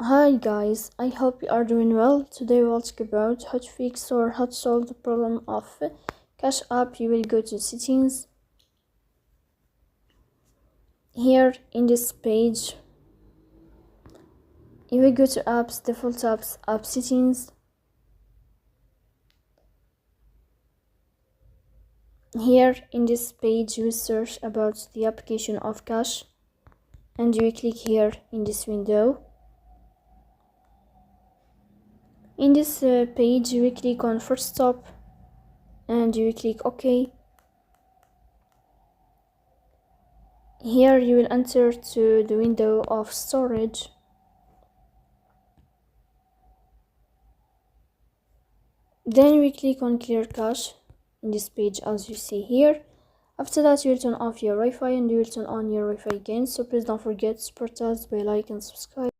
Hi guys, I hope you are doing well. Today we'll talk about how to fix or how to solve the problem of Cash App. You will go to settings. Here in this page, you will go to apps, default apps, app settings. Here in this page, you will search about the application of Cash and you will click here in this window. In this page, you will click on first stop and you will click OK. Here you will enter to the window of storage. Then we click on clear cache in this page as you see here. After that you will turn off your Wi-Fi and you will turn on your Wi-Fi again. So please don't forget to support us by like and subscribe.